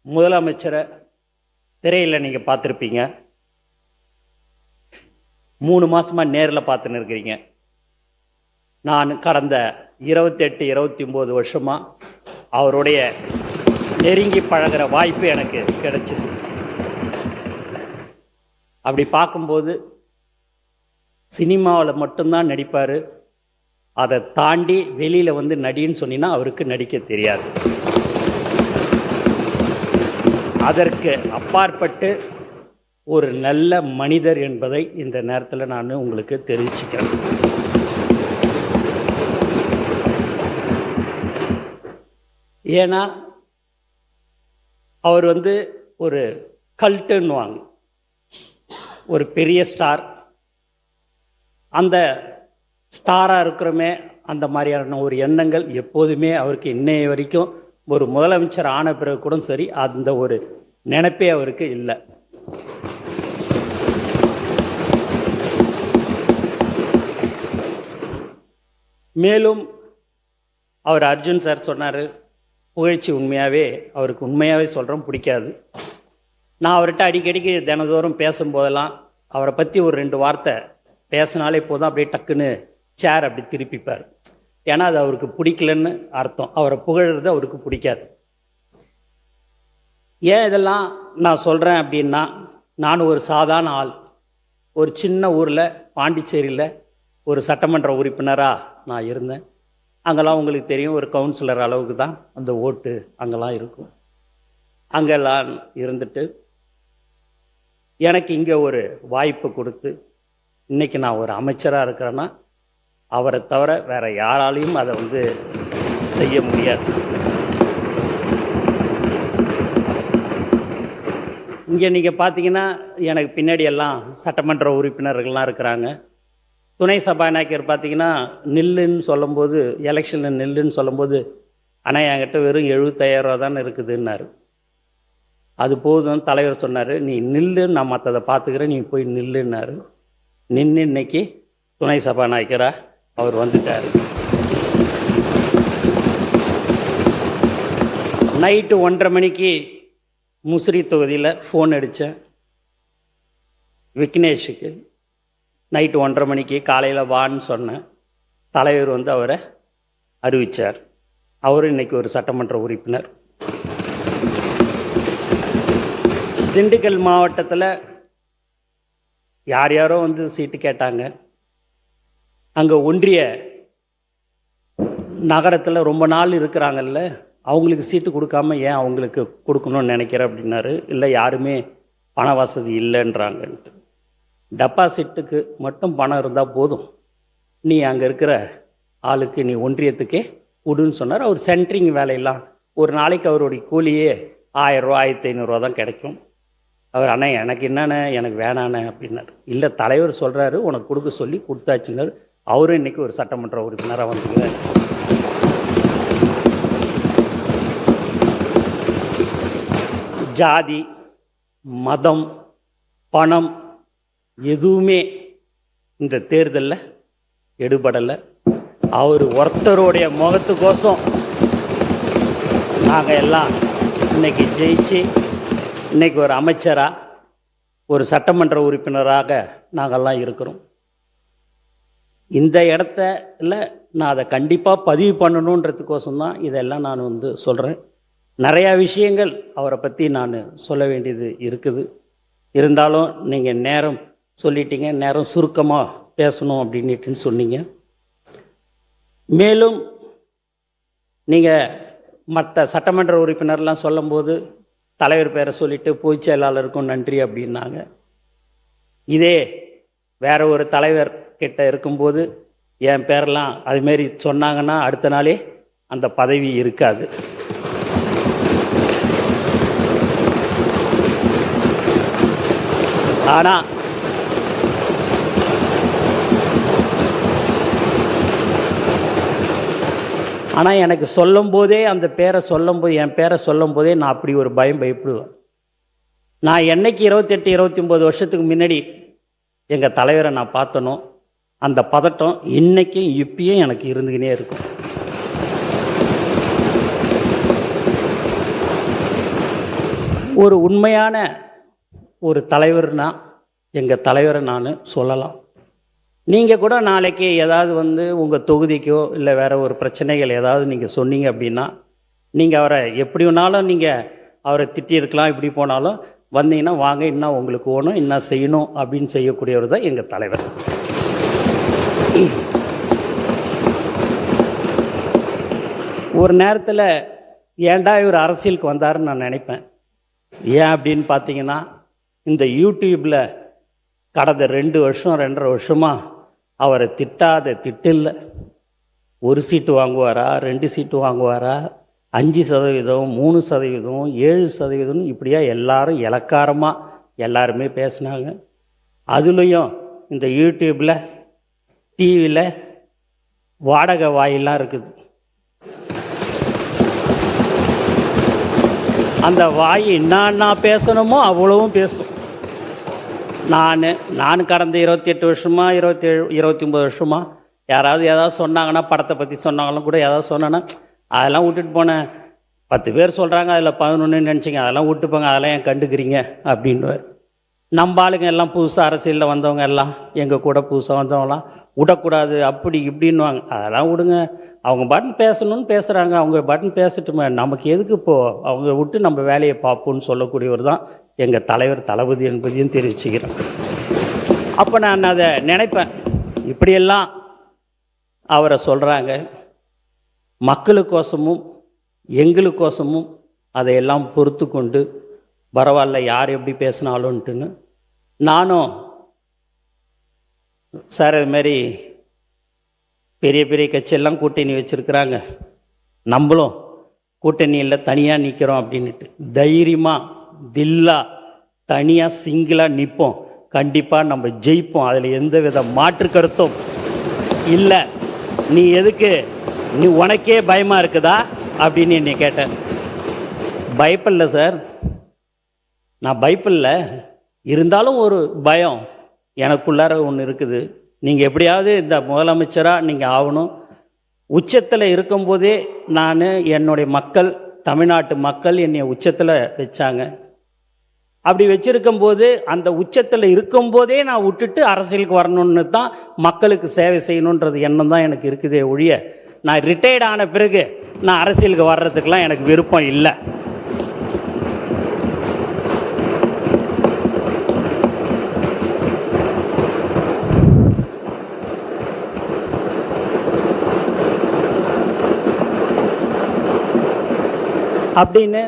முதலமைச்சரை திரையில் நீங்கள் பார்த்துருப்பீங்க. 3 மாதமாக நேரில் பார்த்துன்னு இருக்கிறீங்க. நான் கடந்த 28-29 வருஷமாக அவருடைய நெருங்கி பழகிற வாய்ப்பு எனக்கு கிடைச்சிது. அப்படி பார்க்கும்போது சினிமாவில் மட்டும்தான் நடிப்பார். அதை தாண்டி வெளியில் வந்து நடின்னு சொன்னீங்கன்னா அவருக்கு நடிக்க தெரியாது. அதற்கு அப்பாற்பட்டு ஒரு நல்ல மனிதர் என்பதை இந்த நேரத்தில் நான் உங்களுக்கு தெரிவிச்சுக்கிறேன். ஏன்னா அவர் வந்து ஒரு கல்ட்டுன்னுவாங்க, ஒரு பெரிய ஸ்டார். அந்த ஸ்டாராக இருக்கிறோமே அந்த மாதிரியான ஒரு எண்ணங்கள் எப்போதுமே அவருக்கு இன்னைய வரைக்கும் ஒரு முதலமைச்சர் ஆன பிறகு கூட சரி அந்த ஒரு நினைப்பே அவருக்கு இல்லை. மேலும் அவர் அர்ஜுன் சார் சொன்னார், புகழ்ச்சி அவருக்கு உண்மையாகவே சொல்கிறோம் பிடிக்காது. நான் அவர்கிட்ட அடிக்கடிக்கு தினந்தோறும் பேசும்போதெல்லாம் அவரை பற்றி ஒரு 2 வார்த்தை பேசினாலே போதும், அப்படியே டக்குன்னு சேர் அப்படி திருப்பிப்பார். ஏன்னா அது அவருக்கு பிடிக்கலன்னு அர்த்தம். அவரை புகழ்றது அவருக்கு பிடிக்காது. ஏன் இதெல்லாம் நான் சொல்கிறேன் அப்படின்னா, நான் ஒரு சாதாரண ஆள். ஒரு சின்ன ஊரில் பாண்டிச்சேரியில் ஒரு சட்டமன்ற உறுப்பினராக நான் இருந்தேன். அங்கெல்லாம் உங்களுக்கு தெரியும், ஒரு கவுன்சிலர் அளவுக்கு தான் அந்த ஓட்டு அங்கெல்லாம் இருக்கும். அங்கெல்லாம் இருந்துட்டு எனக்கு இங்கே ஒரு வாய்ப்பு கொடுத்து இன்றைக்கி நான் ஒரு அமைச்சராக இருக்கிறேன்னா அவரை தவிர வேறு யாராலையும் அதை வந்து செய்ய முடியாது. இங்கே நீங்கள் பார்த்தீங்கன்னா எனக்கு பின்னாடி எல்லாம் சட்டமன்ற உறுப்பினர்கள்லாம் இருக்கிறாங்க. துணை சபாநாயகர் பார்த்தீங்கன்னா நில்லுன்னு சொல்லும்போது, எலெக்ஷனில் நில்லுன்னு சொல்லும்போது, ஆனால் என்கிட்ட வெறும் 75,000 ரூபா தானே இருக்குதுன்னாரு. அது போதும், தலைவர் சொன்னார், நீ நில்லு, நான் மற்றதை பார்த்துக்கிறேன், நீ போய் நில்லுன்னாரு. நின்று இன்னைக்கு துணை சபாநாயகராக அவர் வந்துட்டார். நைட்டு 1:30 மணிக்கு முசிறி தொகுதியில் ஃபோன் அடித்தேன் விக்னேஷுக்கு. நைட்டு 1:30 மணிக்கு காலையில் வான்னு சொன்னேன். தலைவர் வந்து அவரை அறிவித்தார். அவரும் இன்றைக்கி ஒரு சட்டமன்ற உறுப்பினர். திண்டுக்கல் மாவட்டத்தில் யாரோ வந்து சீட்டு கேட்டாங்க. அங்கே ஒன்றிய நகரத்தில் ரொம்ப நாள் இருக்கிறாங்கல்ல, அவங்களுக்கு சீட்டு கொடுக்காம ஏன் அவங்களுக்கு கொடுக்கணும்னு நினைக்கிறேன் அப்படின்னாரு. இல்லை, யாருமே பண வசதி இல்லைன்றாங்கன்ட்டு. டெபாசிட்டுக்கு மட்டும் பணம் இருந்தால் போதும், நீ அங்கே இருக்கிற ஆளுக்கு நீ ஒன்றியத்துக்கே கொடுன்னு சொன்னார். அவர் சென்ட்ரிங் வேலையெல்லாம் ஒரு நாளைக்கு அவருடைய கூலியே 1000 ரூபா 1500 ரூபா தான் கிடைக்கும். அவர் அண்ணா எனக்கு என்னண்ணே, எனக்கு வேணாண்ணே அப்படின்னாரு. இல்லை, தலைவர் சொல்கிறாரு உனக்கு கொடுக்க சொல்லி கொடுத்தாச்சுன்னாரு. அவரும் இன்றைக்கி ஒரு சட்டமன்ற உறுப்பினராக வந்துங்க. ஜாதி, மதம், பணம் எதுவுமே இந்த தேர்தலில் எடுபடலை. அவர் ஒருத்தருடைய முகத்துக்கோசம் நாங்கள் எல்லாம் இன்றைக்கி ஜெயிச்சு இன்றைக்கி ஒரு அமைச்சராக, ஒரு சட்டமன்ற உறுப்பினராக நாங்கள்லாம் இருக்கிறோம். இந்த இடத்துல நான் அதை கண்டிப்பாக பதிவு பண்ணணுன்றதுக்கோசம் தான் இதெல்லாம் நான் வந்து சொல்கிறேன். நிறையா விஷயங்கள் அவரை பற்றி நான் சொல்ல வேண்டியது இருக்குது. இருந்தாலும் நீங்கள் நேரம் சொல்லிட்டீங்க, நேரம் சுருக்கமாக பேசணும் அப்படின்னுட்டுன்னு சொன்னீங்க. மேலும் நீங்கள் மற்ற சட்டமன்ற உறுப்பினர்லாம் சொல்லும்போது தலைவர் பேரை சொல்லிவிட்டு பொதுச் செயலாளருக்கும் நன்றி அப்படின்னாங்க. இதே வேற ஒரு தலைவர் கிட்ட இருக்கும்போது என் பேரெல்லாம் அதுமாரி சொன்னாங்கன்னா அடுத்த நாளே அந்த பதவி இருக்காது. ஆனால் எனக்கு சொல்லும் போதே அந்த பேரை சொல்லும்போது, என் பேரை சொல்லும் போதே நான் அப்படி ஒரு பயப்படுவேன். நான் என்னைக்கு 28-29 வருஷத்துக்கு முன்னாடி எங்கள் தலைவரை நான் பார்த்தனோ அந்த பதட்டம் இன்னைக்கும் இப்பயும் எனக்கு இருந்துக்கினே இருக்கும். ஒரு உண்மையான ஒரு தலைவர்னா எங்கள் தலைவரை நான் சொல்லலாம். நீங்கள் கூட நாளைக்கு ஏதாவது உங்கள் தொகுதிக்கோ இல்லை வேறு ஒரு பிரச்சனைகள் ஏதாவது நீங்கள் சொன்னீங்க அப்படின்னா, நீங்கள் அவரை எப்படி வேணாலும் நீங்கள் அவரை திட்டியிருக்கலாம், இப்படி போனாலும் வந்தீங்கன்னா வாங்க, இன்னும் உங்களுக்கு ஓணும், இன்னும் செய்யணும் அப்படின்னு செய்யக்கூடியவர் தான் எங்கள் தலைவர். ஒரு நேரத்தில் ஏன்டா இவர் அரசியலுக்கு வந்தாருன்னு நான் நினைப்பேன். ஏன் அப்படின்னு பார்த்தீங்கன்னா, இந்த யூடியூப்பில் கடந்த 2 வருஷம் 2.5 வருஷமாக அவரை திட்டாத திட்டில்லை. 1 சீட்டு வாங்குவாரா, 2 சீட்டு வாங்குவாரா, 5%, 3%, 7% இப்படியா எல்லாரும் இலக்காரமாக எல்லாருமே பேசினாங்க. அதுலேயும் இந்த யூடியூப்பில் டிவியில் வாடகை வாயிலாம் இருக்குது. அந்த வாய் என்னன்னா பேசணுமோ அவ்வளவும் பேசும். நான் கடந்த 28 வருஷமாக 27 29 வருஷமாக யாராவது ஏதாவது சொன்னாங்கன்னா, படத்தை பற்றி சொன்னாங்களும் கூட ஏதாவது சொன்னேன்னா, அதெல்லாம் விட்டுட்டு போனேன். 10 பேர் சொல்கிறாங்க, அதில் 11 நினச்சிங்க, அதெல்லாம் விட்டுப்போங்க, அதெல்லாம் ஏன் கண்டுக்கிறீங்க அப்படின்வார். நம்ம ஆளுங்க எல்லாம் புதுசாக அரசியலில் வந்தவங்க எல்லாம் எங்கள் கூட புதுசாக வந்தவங்களாம் விடக்கூடாது அப்படி இப்படின்வாங்க. அதெல்லாம் விடுங்க, அவங்க பாட்டுன்னு பேசணும்னு பேசுகிறாங்க, அவங்க பாட்டுன்னு பேசட்டுமே, நமக்கு எதுக்கு இப்போது, அவங்க விட்டு நம்ம வேலையை பார்ப்போம்னு சொல்லக்கூடியவர் தான் எங்கள் தலைவர் தளபதி என்பதையும் தெரிவிச்சுக்கிறேன். அப்போ நான் அதை நினைப்பேன், இப்படியெல்லாம் அவரை சொல்கிறாங்க, மக்களுக்கோசமும் எங்களுக்கோசமும் அதையெல்லாம் பொறுத்து கொண்டு பரவாயில்ல யார் எப்படி பேசினாலும்ட்டுன்னு நானும் சார் இதுமாரி பெரிய பெரிய கட்சியெல்லாம் கூட்டணி வச்சுருக்குறாங்க, நம்மளும் கூட்டணியில் தனியாக நிற்கிறோம் அப்படின்ட்டு தைரியமாக தில்லா தனியாக சிங்கிளாக நிற்போம், கண்டிப்பாக நம்ம ஜெயிப்போம், அதில் எந்த வித மாற்று கருத்தும் இல்லை. நீ எதுக்கு, நீ உனக்கே பயமாக இருக்குதா அப்படின்னு என்னை கேட்டேன். பயப்படல சார், நான் பயப்படல, இருந்தாலும் ஒரு பயம் எனக்குள்ளார ஒன்று இருக்குது. நீங்கள் எப்படியாவது இந்த முதலமைச்சராக நீங்கள் ஆகணும். உச்சத்தில் இருக்கும்போதே நான் என்னுடைய மக்கள், தமிழ்நாட்டு மக்கள் என்னை உச்சத்தில் வச்சாங்க. அப்படி வச்சுருக்கும்போது அந்த உச்சத்தில் இருக்கும்போதே நான் விட்டுட்டு அரசியலுக்கு வரணுன்னு தான், மக்களுக்கு சேவை செய்யணுன்றது எண்ணம் தான் எனக்கு இருக்குதே ஒழிய, நான் ரிட்டையர்ட் ஆன பிறகு நான் அரசியலுக்கு வர்றதுக்கெலாம் எனக்கு விருப்பம் இல்லை. அப்படின்னு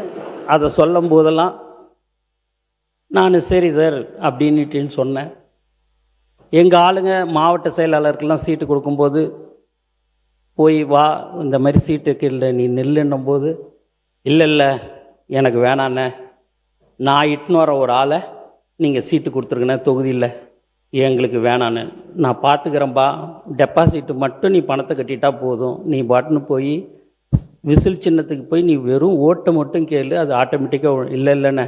அதை சொல்லும் போதெல்லாம் நான் சரி சார் அப்படின்னுட்டின்னு சொன்னேன். எங்கள் ஆளுங்க மாவட்ட செயலாளருக்கெல்லாம் சீட்டு கொடுக்கும்போது போய் வா இந்த மாதிரி சீட்டுக்கு இல்லை நீ நில்லுன்னும் போது, இல்லை எனக்கு வேணாண்ணே, நான் இட்டுன்னு வர ஒரு ஆளை நீங்கள் சீட்டு கொடுத்துருங்கண்ணே தொகுதியில், எங்களுக்கு வேணான்னு, நான் பார்த்துக்கிறேன்பா, டெபாசிட்டு மட்டும் நீ பணத்தை கட்டிட்டா போதும், நீ பாட்டுன்னு போய் விசில் சின்னத்துக்கு போய் நீ வெறும் ஓட்டை மட்டும் கேளு, அது ஆட்டோமேட்டிக்காக இல்லைண்ணே,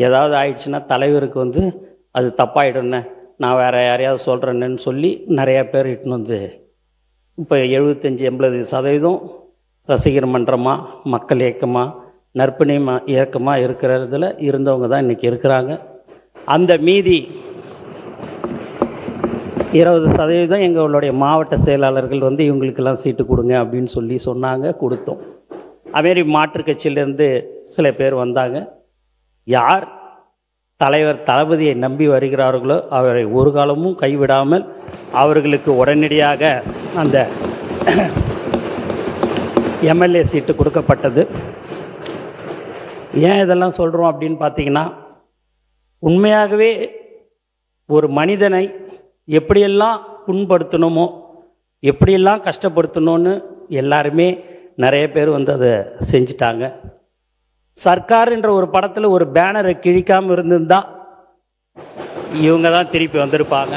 ஏதாவது ஆயிடுச்சுன்னா தலைவருக்கு அது தப்பாயிடும்ண்ணே, நான் வேறு யாரையாவது சொல்கிறேன்னு சொல்லி நிறையா பேர் இட்டுன்னு இப்போ 75-80% ரசிகர் மன்றமாக, மக்கள் இயக்கமாக, நற்பணி இயக்கமாக இருக்கிறதுல இருந்தவங்க தான் இன்றைக்கி இருக்கிறாங்க. அந்த மீதி 20% எங்களுடைய மாவட்ட செயலாளர்கள் இவங்களுக்கெல்லாம் சீட்டு கொடுங்க அப்படின்னு சொல்லி சொன்னாங்க, கொடுத்தோம். அதுமாரி மாற்றுக் கட்சியிலேருந்து சில பேர் வந்தாங்க. யார் தலைவர் தளபதியை நம்பி வருகிறார்களோ அவரை ஒரு காலமும் கைவிடாமல் அவர்களுக்கு உடனடியாக அந்த எம்எல்ஏ சீட்டு கொடுக்கப்பட்டது. ஏன் இதெல்லாம் சொல்கிறோம் அப்படின்னு பார்த்தீங்கன்னா, உண்மையாகவே ஒரு மனிதனை எப்படியெல்லாம் புண்படுத்தணுமோ, எப்படியெல்லாம் கஷ்டப்படுத்தணும்னு எல்லாருமே நிறைய பேர் அதை செஞ்சிட்டாங்க. சர்க்கார் என்ற ஒரு படத்தில் ஒரு பேனரை கிழிக்காமல் இருந்திருந்தால் இவங்க தான் திருப்பி வந்திருப்பாங்க.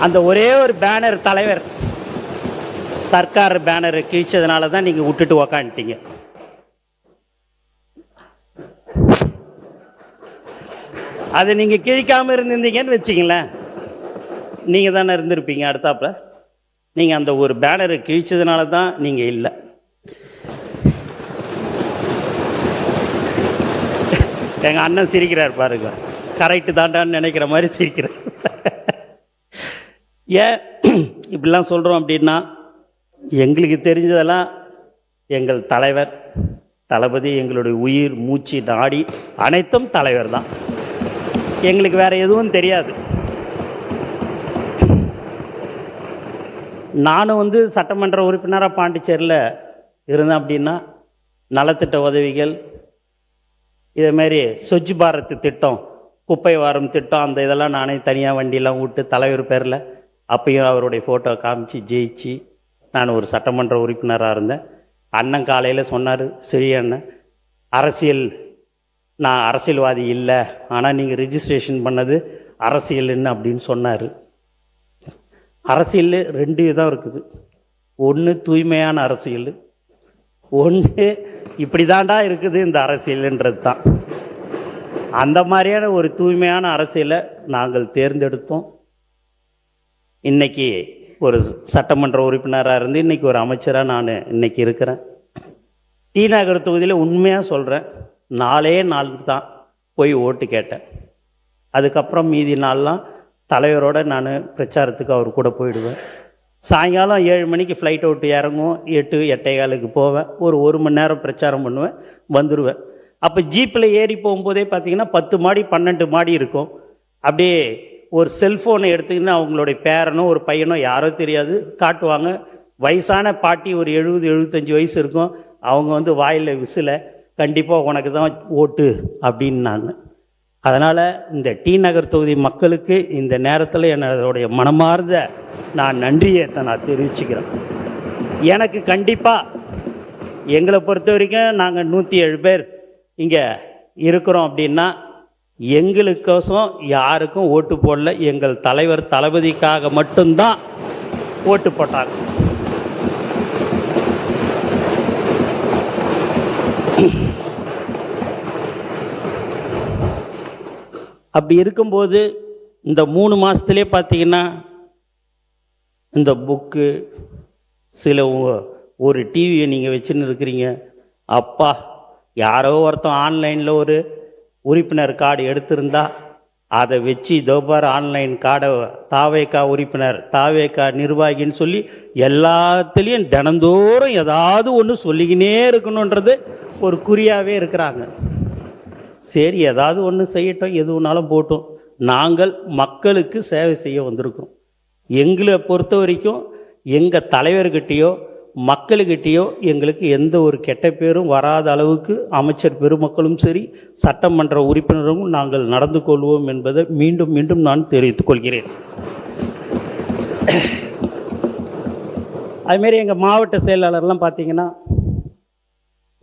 அந்த ஒரே ஒரு பேனர் தலைவர் சர்க்கார் பேனரை கிழிச்சதுனால தான் நீங்கள் விட்டுட்டு உக்காந்துட்டீங்க. அதை நீங்கள் கிழிக்காமல் இருந்திருந்தீங்கன்னு வச்சிங்களேன், நீங்கள் தானே இருந்திருப்பீங்க அடுத்தாப்புல. நீங்கள் அந்த ஒரு பேனரை கிழிச்சதுனால தான் நீங்கள் இல்லை. எங்கள் அண்ணன் சிரிக்கிறார் பாருங்க, கரெக்டு தாண்டான்னு நினைக்கிற மாதிரி சிரிக்கிறார். ஏன் இப்படிலாம் சொல்கிறோம் அப்படின்னா, எங்களுக்கு தெரிஞ்சதெல்லாம் எங்கள் தலைவர் தளபதி, எங்களுடைய உயிர் மூச்சு நாடி அனைத்தும் தலைவர் தான். எங்களுக்கு வேறு எதுவும் தெரியாது. நானும் சட்டமன்ற உறுப்பினராக பாண்டிச்சேரியில் இருந்தேன் அப்படின்னா, நலத்திட்ட உதவிகள், இதேமாரி ஸ்வச் பாரத் திட்டம், குப்பை வாரம் திட்டம், அந்த இதெல்லாம் நானே தனியாக வண்டியெலாம் விட்டு தலைவர் பேரில் அப்பயும் அவருடைய ஃபோட்டோ காமிச்சு ஜெயிச்சு நான் ஒரு சட்டமன்ற உறுப்பினராக இருந்தேன். அண்ணன் காலையில் சொன்னார், சரி அண்ணன், நான் அரசியல்வாதி இல்லை, ஆனால் நீங்கள் ரிஜிஸ்ட்ரேஷன் பண்ணது அரசியல்னு அப்படின்னு சொன்னார். அரசியல் 2 விதம் இருக்குது. ஒன்று தூய்மையான அரசியல், ஒன்று இப்படி தாண்டா இருக்குது இந்த அரசியல்ன்றது தான். அந்த மாதிரியான ஒரு தூய்மையான அரசியலை நாங்கள் தேர்ந்தெடுத்தோம். இன்றைக்கி ஒரு சட்டமன்ற உறுப்பினராக இருந்து இன்றைக்கி ஒரு அமைச்சராக நான் இன்றைக்கி இருக்கிறேன். டி நகர் தொகுதியில் உண்மையாக சொல்கிறேன், 4 நாள் தான் போய் ஓட்டு கேட்டேன். அதுக்கப்புறம் மீதி நாள்லாம் தலைவரோடு நான் பிரச்சாரத்துக்கு அவர் கூட போயிடுவேன். சாயங்காலம் 7 மணிக்கு ஃப்ளைட் அவுட்டு இறங்கும், 8-8:15 போவேன். ஒரு மணி நேரம் பிரச்சாரம் பண்ணுவேன், வந்துடுவேன். அப்போ ஜீப்பில் ஏறி போகும்போதே பார்த்திங்கன்னா 10 மாடி 12 மாடி இருக்கும். அப்படியே ஒரு செல்ஃபோனை எடுத்துக்கின்னு அவங்களுடைய பேரனோ ஒரு பையனோ யாரோ தெரியாது காட்டுவாங்க. வயசான பாட்டி, ஒரு 70-75 வயசு இருக்கும். அவங்க வாயில் விசில, கண்டிப்பாக உனக்கு தான் ஓட்டு அப்படின்னாங்க. அதனால் இந்த டி நகர் தொகுதி மக்களுக்கு இந்த நேரத்தில் என்னுடைய மனமார்ந்த நான் நன்றியை நான் தெரிவிச்சுக்கிறேன். எனக்கு கண்டிப்பாக எங்களை பொறுத்த வரைக்கும் நாங்கள் 107 பேர் இங்கே இருக்கிறோம் அப்படின்னா, எங்களுக்கோசம் யாருக்கும் ஓட்டு போடல. எங்கள் தலைவர் தளபதிக்காக மட்டும்தான் ஓட்டு போட்டாங்க. அப்படி இருக்கும்போது இந்த 3 மாதத்துலேயே பார்த்தீங்கன்னா, இந்த புக்கு, சில ஒரு டிவியை நீங்கள் வச்சுன்னு இருக்கிறீங்க. அப்பா, யாரோ ஒருத்தன் ஆன்லைனில் ஒரு உறுப்பினர் கார்டு எடுத்திருந்தா அதை வச்சு இதோபார் ஆன்லைன் கார்டை தாவேக்கா உறுப்பினர், தாவேக்கா நிர்வாகின்னு சொல்லி எல்லாத்துலேயும் தினந்தோறும் ஏதாவது ஒன்று சொல்லிக்கினே இருக்கணுன்றது ஒரு குறியாகவே இருக்கிறாங்க. சரி, ஏதாவது ஒன்று செய்யட்டும், எதுனாலும் போட்டோம். நாங்கள் மக்களுக்கு சேவை செய்ய வந்திருக்கோம். எங்களை பொறுத்த வரைக்கும் எங்கள் தலைவர்கிட்டையோ மக்கள்கிட்டையோ எங்களுக்கு எந்த ஒரு கெட்ட பேரும் வராத அளவுக்கு அமைச்சர் பெருமக்களும் சரி, சட்டமன்ற உறுப்பினரும் நாங்கள் நடந்து கொள்வோம் என்பதை மீண்டும் மீண்டும் நான் தெரிவித்துக் கொள்கிறேன். அதுமாரி எங்கள் மாவட்ட செயலாளர்லாம் பார்த்திங்கன்னா,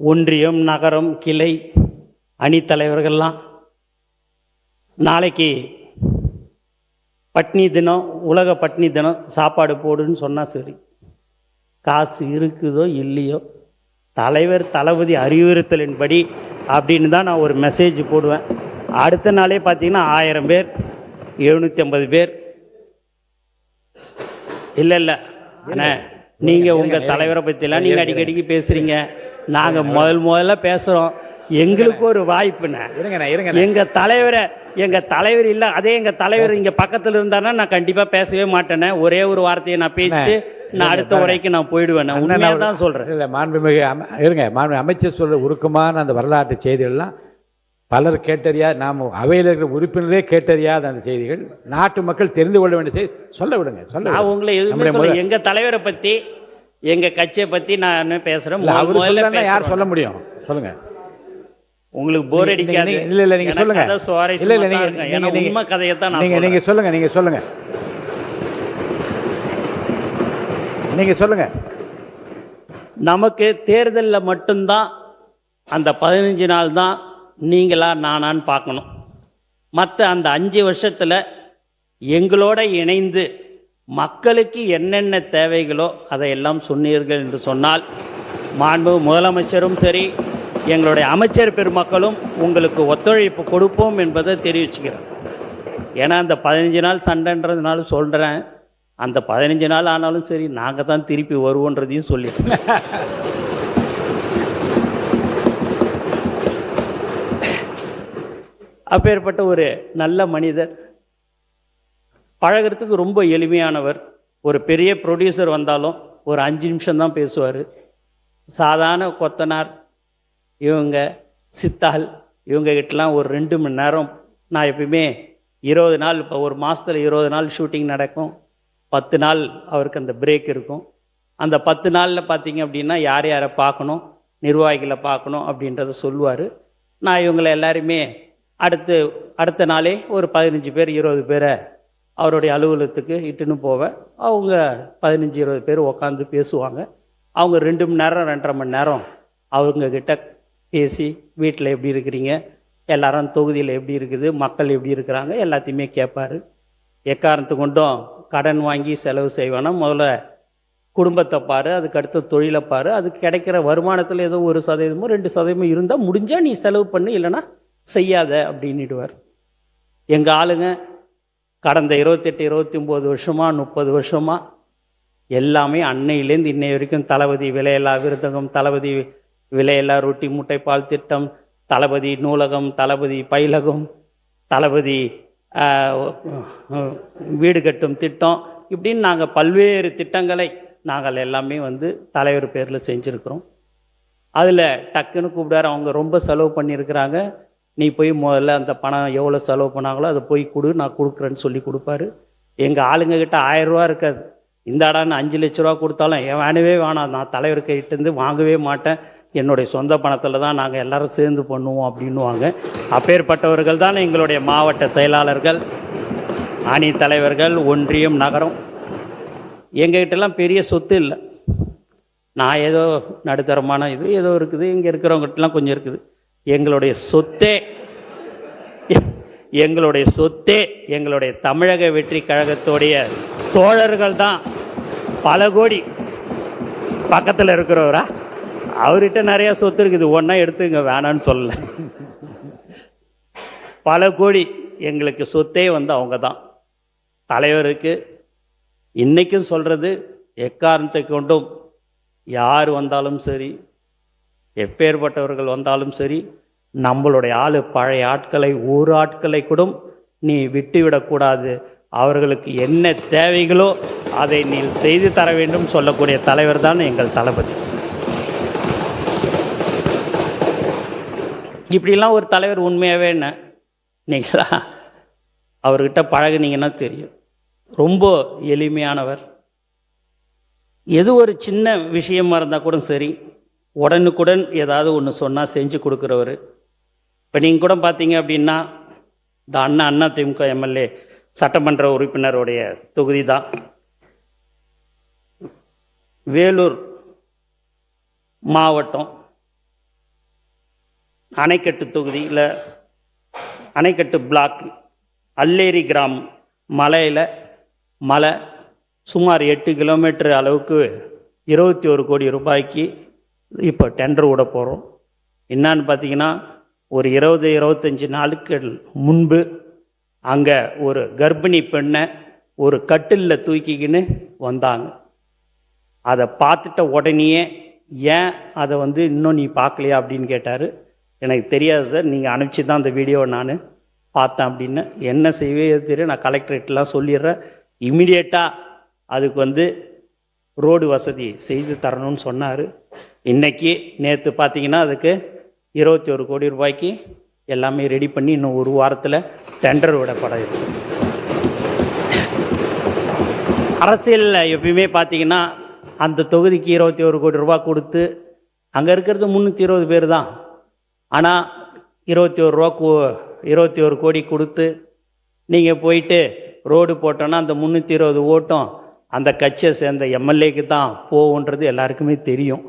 ஒன்றியம், நகரம், கிளை அணித்தலைவர்கள்லாம் நாளைக்கு பட்னி தினம், உலக பட்னி தினம், சாப்பாடு போடுன்னு சொன்னால் சரி, காசு இருக்குதோ இல்லையோ, தலைவர் தளபதி அறிவுறுத்தலின்படி அப்படின்னு தான் நான் ஒரு மெசேஜ் போடுவேன். அடுத்த நாளே பார்த்தீங்கன்னா 1000 பேர், 750 பேர். இல்லை அண்ணா, நீங்கள் உங்கள் தலைவரை பற்றிலாம் நீங்கள் அடிக்கடிக்கு பேசுகிறீங்க. நாங்கள் முதல்ல பேசுகிறோம். எங்களுக்கு ஒரு வாய்ப்புண்ணே. எங்கள் தலைவர் இல்லை, அதே எங்கள் தலைவர் இங்கே பக்கத்தில் இருந்தாருன்னா நான் கண்டிப்பாக பேசவே மாட்டேனே. ஒரே ஒரு வார்த்தையை நான் பேசிட்டு நான் அடுத்த உரைக்கு நான் போயிடுவேன். உண்மையாக தான் சொல்கிறேன். இல்லை, மாண்புமிகு அமைச்சர் சொல்கிற உருக்கமான அந்த வரலாற்று செய்திகள்லாம் பலர் கேட்டறியாது, நாம் அவையில் இருக்கிற உறுப்பினரே கேட்டறியாத அந்த செய்திகள், நாட்டு மக்கள் தெரிந்து கொள்ள வேண்டிய செய்தி. சொல்ல விடுங்க. நான் உங்களை எதுவுமே சொல்ல, எங்கள் தலைவரை பற்றி, எங்கள் கட்சியை பற்றி நான் பேசுகிறேன். அவர் யார் சொல்ல முடியும்? சொல்லுங்கள். உங்களுக்கு போர் அடிக்காது? இல்லை, நீங்கள் சொல்லுங்கள். இல்லை, உண்மை கதையை தான் நீங்கள் சொல்லுங்கள். நீங்கள் சொல்லுங்கள். நமக்கு தேர்தலில் மட்டும்தான் அந்த 15 நாள் தான் நீங்களா நானான்னு பார்க்கணும். மற்ற அந்த 5 வருஷத்தில் எங்களோட இணைந்து மக்களுக்கு என்னென்ன தேவைகளோ அதையெல்லாம் சொன்னீர்கள் என்று சொன்னால், மாண்பு முதலமைச்சரும் சரி, எங்களுடைய அமைச்சர் பெருமக்களும் உங்களுக்கு ஒத்துழைப்பு கொடுப்போம் என்பதை தெரிவிச்சுக்கிறேன். ஏன்னா அந்த 15 நாள் சண்டைன்றதுனால சொல்கிறேன், அந்த 15 நாள் ஆனாலும் சரி நாங்கள் தான் திருப்பி வருவோன்றதையும் சொல்லிடுறேன். அப்பேற்பட்ட ஒரு நல்ல மனிதர், பழகிறதுக்கு ரொம்ப எளிமையானவர். ஒரு பெரிய ப்ரொடியூசர் வந்தாலும் ஒரு 5 நிமிஷம் தான் பேசுவார். சாதாரண கொத்தனார் இவங்க, சித்தாள் இவங்ககிட்டலாம் ஒரு 2 மணி நேரம். நான் எப்பயுமே 20 நாள், இப்போ ஒரு மாதத்தில் 20 நாள் ஷூட்டிங் நடக்கும். 10 நாள் அவருக்கு அந்த பிரேக் இருக்கும். அந்த 10 நாளில் பார்த்தீங்க அப்படின்னா யார் யாரை பார்க்கணும், நிர்வாகிகளை பார்க்கணும் அப்படின்றத சொல்லுவார். நான் இவங்களை எல்லாருமே அடுத்த நாளே ஒரு 15 பேர் 20 பேரை அவருடைய அலுவலகத்துக்கு இட்டுன்னு போவேன். அவங்க 15-20 பேர் உக்காந்து பேசுவாங்க. அவங்க 2 மணி நேரம் 2.5 மணி நேரம் அவங்கக்கிட்ட பேசி வீட்டில் எப்படி இருக்கிறீங்க, எல்லாரும் தொகுதியில் எப்படி இருக்குது, மக்கள் எப்படி இருக்கிறாங்க, எல்லாத்தையுமே கேட்பார். எக்காரணத்து கொண்டும் கடன் வாங்கி செலவு செய்வானா, முதல்ல குடும்பத்தை பாரு, அதுக்கு அடுத்த தொழிலை பாரு, அதுக்கு கிடைக்கிற வருமானத்தில் ஏதோ 1% 2% இருந்தால் முடிஞ்சால் நீ செலவு பண்ணு, இல்லைன்னா செய்யாத அப்படின்னுடுவார். எங்கள் ஆளுங்க கடந்த 28 29 வருஷமாக 30 வருஷமாக எல்லாமே அன்னையிலேருந்து இன்னை வரைக்கும் தளபதி விலையில்லா விருதகம், தளபதி விலையில்லா ரொட்டி முட்டை பால் திட்டம், தளபதி நூலகம், தளபதி பயிலகம், தளபதி வீடு கட்டும் திட்டம், இப்படின்னு நாங்கள் பல்வேறு திட்டங்களை நாங்கள் எல்லாமே தலைவர் பேரில் செஞ்சுருக்கிறோம். அதில் டக்குன்னு கூப்பிடாரு, அவங்க ரொம்ப செலவு பண்ணியிருக்கிறாங்க, நீ போய் முதல்ல அந்த பணம் எவ்வளோ செலவு பண்ணாங்களோ அதை போய் கொடு, நான் கொடுக்குறேன்னு சொல்லி கொடுப்பாரு. எங்கள் ஆளுங்கக்கிட்ட 1000 ரூபா இருக்காது. இந்த இடான்னு 5 லட்ச ரூபா கொடுத்தாலும் வேணவே வேணாம், நான் தலைவர் கையிட்டேருந்து வாங்கவே மாட்டேன், என்னுடைய சொந்த பணத்தில் தான் நாங்கள் எல்லோரும் சேர்ந்து பண்ணுவோம் அப்படின்னுவாங்க. அப்பேற்பட்டவர்கள் தான் எங்களுடைய மாவட்ட செயலாளர்கள், அணி தலைவர்கள், ஒன்றியம், நகரம். எங்ககிட்டலாம் பெரிய சொத்து இல்லை. நான் ஏதோ நடுத்தரமான இது ஏதோ இருக்குது, இங்கே இருக்கிறவங்ககிட்டலாம் கொஞ்சம் இருக்குது. எங்களுடைய சொத்தே எங்களுடைய தமிழக வெற்றி கழகத்துடைய தோழர்கள் தான். பல கோடி பக்கத்தில் இருக்கிறவரா, அவர்கிட்ட நிறையா சொத்து இருக்குது, ஒன்றா எடுத்துங்க வேணான்னு சொல்லலை. பல கோடி எங்களுக்கு சொத்தே அவங்க தான். தலைவருக்கு இன்றைக்கும் சொல்கிறது, எக்காரணத்தை கொண்டும் யார் வந்தாலும் சரி, எப்பேற்பட்டவர்கள் வந்தாலும் சரி, நம்மளுடைய பழைய ஆட்களை ஒரு ஆட்களை கூட நீ விட்டுவிடக்கூடாது, அவர்களுக்கு என்ன தேவைகளோ அதை நீ செய்து தர வேண்டும் சொல்லக்கூடிய தலைவர் தான் எங்கள் தளபதி. இப்படிலாம் ஒரு தலைவர் உண்மையாகவே என்ன நீங்களா அவர்கிட்ட பழகுனீங்கன்னா தெரியும். ரொம்ப எளிமையானவர். எது ஒரு சின்ன விஷயமா இருந்தால் கூட சரி, உடனுக்குடன் ஏதாவது ஒன்று சொன்னால் செஞ்சு கொடுக்குறவர். இப்போ நீங்கள் கூட பார்த்தீங்க அப்படின்னா, இந்த அண்ணா திமுக எம்எல்ஏ சட்டமன்ற உறுப்பினருடைய தொகுதி தான் வேலூர் மாவட்டம் அணைக்கட்டு தொகுதியில், அணைக்கட்டு பிளாக், அல்லேரி கிராமம், மலை சுமார் 8 கிலோமீட்டர் அளவுக்கு 21 கோடி ரூபாய்க்கு இப்போ டெண்டர் விட போகிறோம். என்னான்னு பார்த்தீங்கன்னா, ஒரு 20-25 நாளுக்கு முன்பு அங்கே ஒரு கர்ப்பிணி பெண்ணை ஒரு கட்டிலில் தூக்கிக்கின்னு வந்தாங்க. அதை பார்த்துட்ட உடனேயே, ஏன் அதை இன்னும் நீ பார்க்கலையா அப்படின்னு கேட்டார். எனக்கு தெரியாது சார், நீங்கள் அனுப்பிச்சி தான் அந்த வீடியோவை நான் பார்த்தேன் அப்படின்னு. என்ன செய்வே தெரியும், நான் கலெக்டரேட்லாம் சொல்லிடுறேன், இம்மிடியேட்டாக அதுக்கு ரோடு வசதி செய்து தரணும்னு சொன்னார். இன்றைக்கி நேற்று பார்த்தீங்கன்னா அதுக்கு 21 கோடி ரூபாய்க்கு எல்லாமே ரெடி பண்ணி இன்னும் ஒரு வாரத்தில் டெண்டர் விடப்பட இருக்கு. அரசியலில் எப்பயுமே பார்த்தீங்கன்னா அந்த தொகுதிக்கு 21 கோடி ரூபா கொடுத்து, அங்கே இருக்கிறது 320 பேர் தான், ஆனால் 21 கோடி கொடுத்து நீங்கள் போயிட்டு ரோடு போட்டோன்னா அந்த 320 ஓட்டம் அந்த கட்சியை சேர்ந்த எம்எல்ஏக்கு தான் போகுன்றது எல்லாருக்குமே தெரியும்.